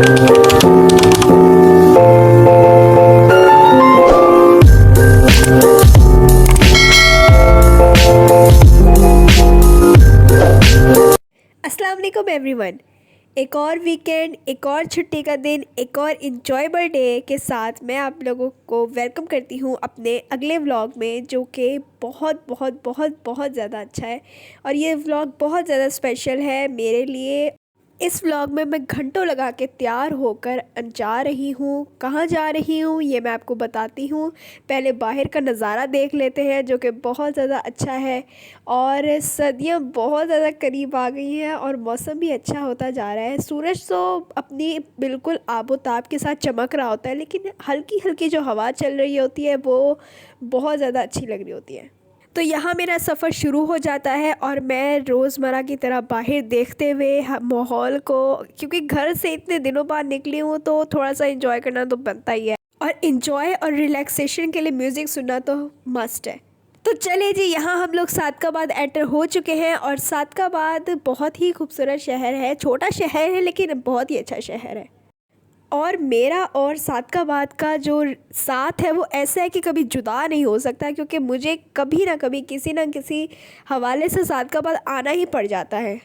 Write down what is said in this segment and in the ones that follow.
अस्सलाम वालेकुम एवरीवन। एक और वीकेंड, एक और छुट्टी का दिन, एक और इंजॉयबल डे के साथ मैं आप लोगों को वेलकम करती हूँ अपने अगले व्लॉग में, जो कि बहुत बहुत बहुत बहुत ज़्यादा अच्छा है। और ये व्लॉग बहुत ज़्यादा स्पेशल है मेरे लिए। इस व्लॉग में मैं घंटों लगा के तैयार होकर जा रही हूँ। कहाँ जा रही हूँ ये मैं आपको बताती हूँ। पहले बाहर का नज़ारा देख लेते हैं, जो कि बहुत ज़्यादा अच्छा है। और सर्दियाँ बहुत ज़्यादा करीब आ गई हैं और मौसम भी अच्छा होता जा रहा है। सूरज तो अपनी बिल्कुल आबोताब के साथ चमक रहा होता है, लेकिन हल्की हल्की जो हवा चल रही होती है वो बहुत ज़्यादा अच्छी लग रही होती है। तो यहाँ मेरा सफ़र शुरू हो जाता है और मैं रोज़मर्रा की तरह बाहर देखते हुए माहौल को, क्योंकि घर से इतने दिनों बाद निकली हूँ तो थोड़ा सा इंजॉय करना तो बनता ही है। और इंजॉय और रिलैक्सेशन के लिए म्यूज़िक सुनना तो मस्ट है। तो चलिए जी, यहाँ हम लोग सादकाबाद एंटर हो चुके हैं। और सादकाबाद बहुत ही खूबसूरत शहर है। छोटा शहर है लेकिन बहुत ही अच्छा शहर है। और मेरा और सादकाबाद का जो साथ है वो ऐसा है कि कभी जुदा नहीं हो सकता, क्योंकि मुझे कभी ना कभी किसी ना किसी हवाले से सादकाबाद आना ही पड़ जाता है।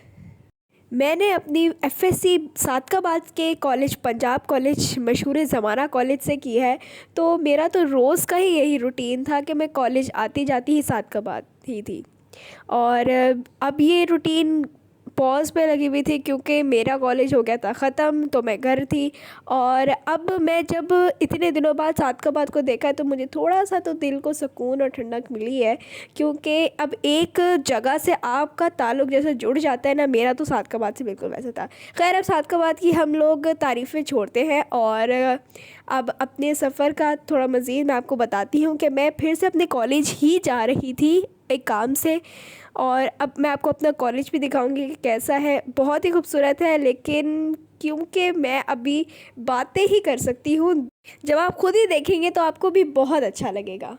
मैंने अपनी एफएससी सादकाबाद के कॉलेज, पंजाब कॉलेज, मशहूर ज़माना कॉलेज से की है। तो मेरा तो रोज़ का ही यही रूटीन था कि मैं कॉलेज आती जाती ही सादकाबाद ही थी। और अब ये रूटीन पॉज़ पे लगी हुई थी, क्योंकि मेरा कॉलेज हो गया था ख़त्म, तो मैं घर थी। और अब मैं जब इतने दिनों बाद सादकाबाद को देखा है तो मुझे थोड़ा सा तो दिल को सुकून और ठंडक मिली है, क्योंकि अब एक जगह से आपका ताल्लुक़ जैसे जुड़ जाता है ना। मेरा तो सादकाबाद से बिल्कुल वैसा था। खैर, अब सादकाबाद की हम लोग तारीफ़ें छोड़ते हैं और अब अपने सफ़र का थोड़ा मज़ीद मैं आपको बताती हूँ कि मैं फिर से अपने कॉलेज ही जा रही थी एक काम से। और अब मैं आपको अपना कॉलेज भी दिखाऊंगी कि कैसा है। बहुत ही खूबसूरत है, लेकिन क्योंकि मैं अभी बातें ही कर सकती हूँ, जब आप खुद ही देखेंगे तो आपको भी बहुत अच्छा लगेगा।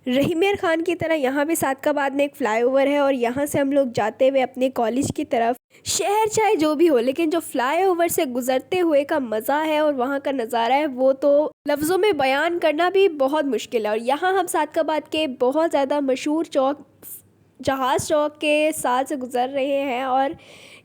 रहीमियर ख़ान की तरह यहाँ भी सादकाबाद में एक फ़्लाईओवर है और यहाँ से हम लोग जाते हुए अपने कॉलेज की तरफ, शहर चाहे जो भी हो, लेकिन जो फ़्लाईओवर से गुज़रते हुए का मज़ा है और वहाँ का नज़ारा है वो तो लफ्ज़ों में बयान करना भी बहुत मुश्किल है। और यहाँ हम सादकाबाद के बहुत ज़्यादा मशहूर चौक, जहाज़ चौक के साथ से गुज़र रहे हैं। और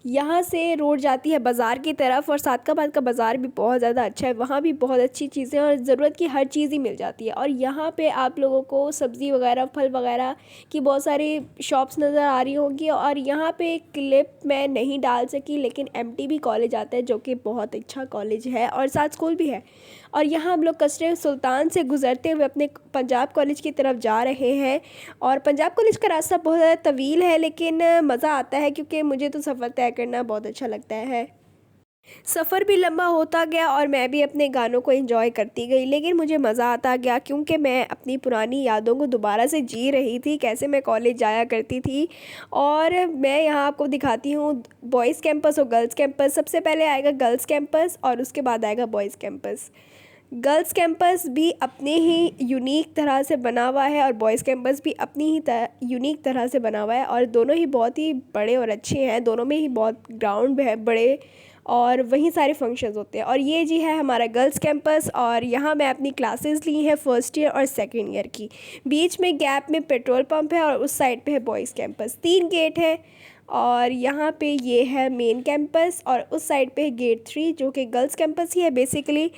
यहाँ से रोड जाती है बाज़ार की तरफ। और सादकाबाद का बाज़ार भी बहुत ज़्यादा अच्छा है, वहाँ भी बहुत अच्छी चीज़ें और ज़रूरत की हर चीज़ ही मिल जाती है। और यहाँ पे आप लोगों को सब्ज़ी वगैरह, फल वगैरह की बहुत सारी शॉप्स नज़र आ रही होंगी। और यहाँ पे एक क्लिप मैं नहीं डाल सकी, लेकिन एमटीबी कॉलेज आता है, जो कि बहुत अच्छा कॉलेज है और साथ स्कूल भी है। और यहाँ हम लोग कसरे सुल्तान से गुज़रते हुए अपने पंजाब कॉलेज की तरफ जा रहे हैं। और पंजाब कॉलेज का रास्ता बहुत ज़्यादा तवील है, लेकिन मज़ा आता है, क्योंकि मुझे तो सफ़र तय करना बहुत अच्छा लगता है। सफ़र भी लंबा होता गया और मैं भी अपने गानों को एंजॉय करती गई, लेकिन मुझे मज़ा आता गया, क्योंकि मैं अपनी पुरानी यादों को दोबारा से जी रही थी, कैसे मैं कॉलेज जाया करती थी। और मैं यहाँ आपको दिखाती हूँ बॉयज़ कैंपस और गर्ल्स कैंपस। सबसे पहले आएगा गर्ल्स कैंपस और उसके बाद आएगा बॉयज़ कैंपस। गर्ल्स कैंपस भी अपने ही यूनिक तरह से बना हुआ है और बॉयज़ कैंपस भी अपनी ही यूनिक तरह से बना हुआ है। और दोनों ही बहुत ही बड़े और अच्छे हैं। दोनों में ही बहुत ग्राउंड है बड़े, और वहीं सारे फंक्शंस होते हैं। और ये जी है हमारा गर्ल्स कैंपस। और यहाँ मैं अपनी क्लासेस ली हैं फ़र्स्ट ईयर और सेकेंड ईयर की। बीच में गैप में पेट्रोल पंप है और उस साइड पे है बॉयज़ कैंपस। 3 गेट है। और यहाँ पे ये है मेन कैंपस और उस साइड पे है गेट 3, जो कि गर्ल्स कैंपस ही है बेसिकली।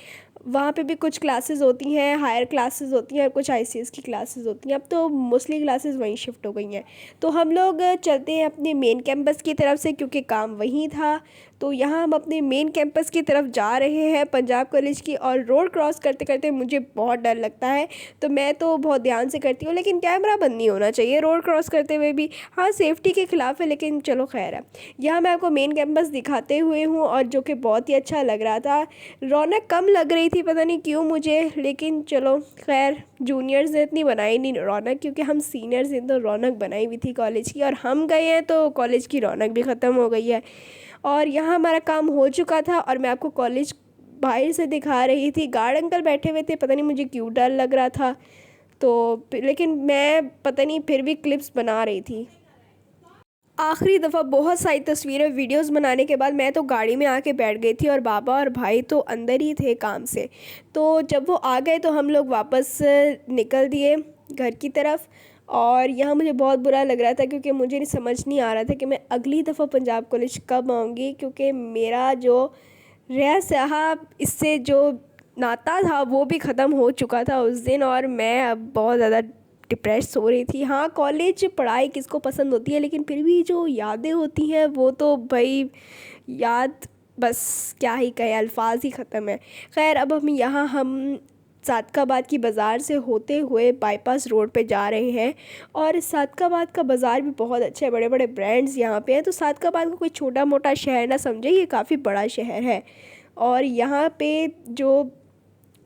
वहाँ पे भी कुछ क्लासेस होती हैं, हायर क्लासेस होती हैं और कुछ आईसीएस की क्लासेस होती हैं। अब तो मोस्टली क्लासेस वहीं शिफ्ट हो गई हैं। तो हम लोग चलते हैं अपने मेन कैंपस की तरफ से, क्योंकि काम वहीं था। तो यहाँ हम अपने मेन कैंपस की तरफ जा रहे हैं पंजाब कॉलेज की। और रोड क्रॉस करते करते मुझे बहुत डर लगता है, तो मैं तो बहुत ध्यान से करती हूँ, लेकिन कैमरा बंद नहीं होना चाहिए रोड क्रॉस करते हुए भी। हाँ, सेफ्टी के ख़िलाफ़ है, लेकिन चलो खैर है। यहाँ मैं आपको मेन कैंपस दिखाते हुए हूँ, और जो कि बहुत ही अच्छा लग रहा था। रौनक कम लग रही थी, पता नहीं क्यों मुझे, लेकिन चलो खैर, जूनियर्स ने इतनी बनाई नहीं रौनक, क्योंकि हम सीनियर्स ने तो रौनक बनाई हुई थी कॉलेज की, और हम गए हैं तो कॉलेज की रौनक भी ख़त्म हो गई है। और यहाँ हमारा काम हो चुका था और मैं आपको कॉलेज बाहर से दिखा रही थी। गार्ड अंकल बैठे हुए थे, पता नहीं मुझे क्यों डर लग रहा था, तो लेकिन मैं पता नहीं फिर भी क्लिप्स बना रही थी। आखिरी दफ़ा बहुत सारी तस्वीरें वीडियोस बनाने के बाद मैं तो गाड़ी में आके बैठ गई थी और बाबा और भाई तो अंदर ही थे काम से। तो जब वो आ गए तो हम लोग वापस निकल दिए घर की तरफ। और यहाँ मुझे बहुत बुरा लग रहा था क्योंकि मुझे नहीं समझ नहीं आ रहा था कि मैं अगली दफ़ा पंजाब कॉलेज कब आऊँगी, क्योंकि मेरा जो रह सहा इससे जो नाता था वो भी ख़त्म हो चुका था उस दिन, और मैं अब बहुत ज़्यादा डिप्रेस हो रही थी। हाँ, कॉलेज पढ़ाई किसको पसंद होती है, लेकिन फिर भी जो यादें होती हैं वो तो भाई याद, बस क्या ही कहें, अल्फाज ही ख़त्म है। खैर, अब हम सादकाबाद की बाज़ार से होते हुए बाईपास रोड पे जा रहे हैं। और सादकाबाद का बाज़ार भी बहुत अच्छा है, बड़े बड़े ब्रांड्स यहाँ पे हैं। तो सादकाबाद को कोई छोटा मोटा शहर ना समझे, ये काफ़ी बड़ा शहर है। और यहाँ पे जो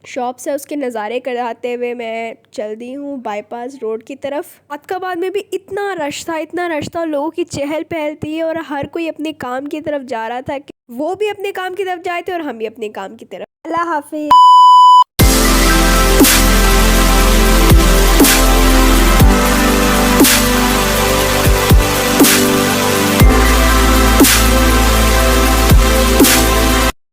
शॉप्स है उसके नज़ारे कराते हुए मैं चल दी हूँ बाईपास रोड की तरफ। सादकाबाद में भी इतना रश था, इतना रश था, लोगों की चहल पहल थी और हर कोई अपने काम की तरफ जा रहा था कि वो भी अपने काम की तरफ जाए थे और हम भी अपने काम की तरफ। अल्लाह हाफिज़।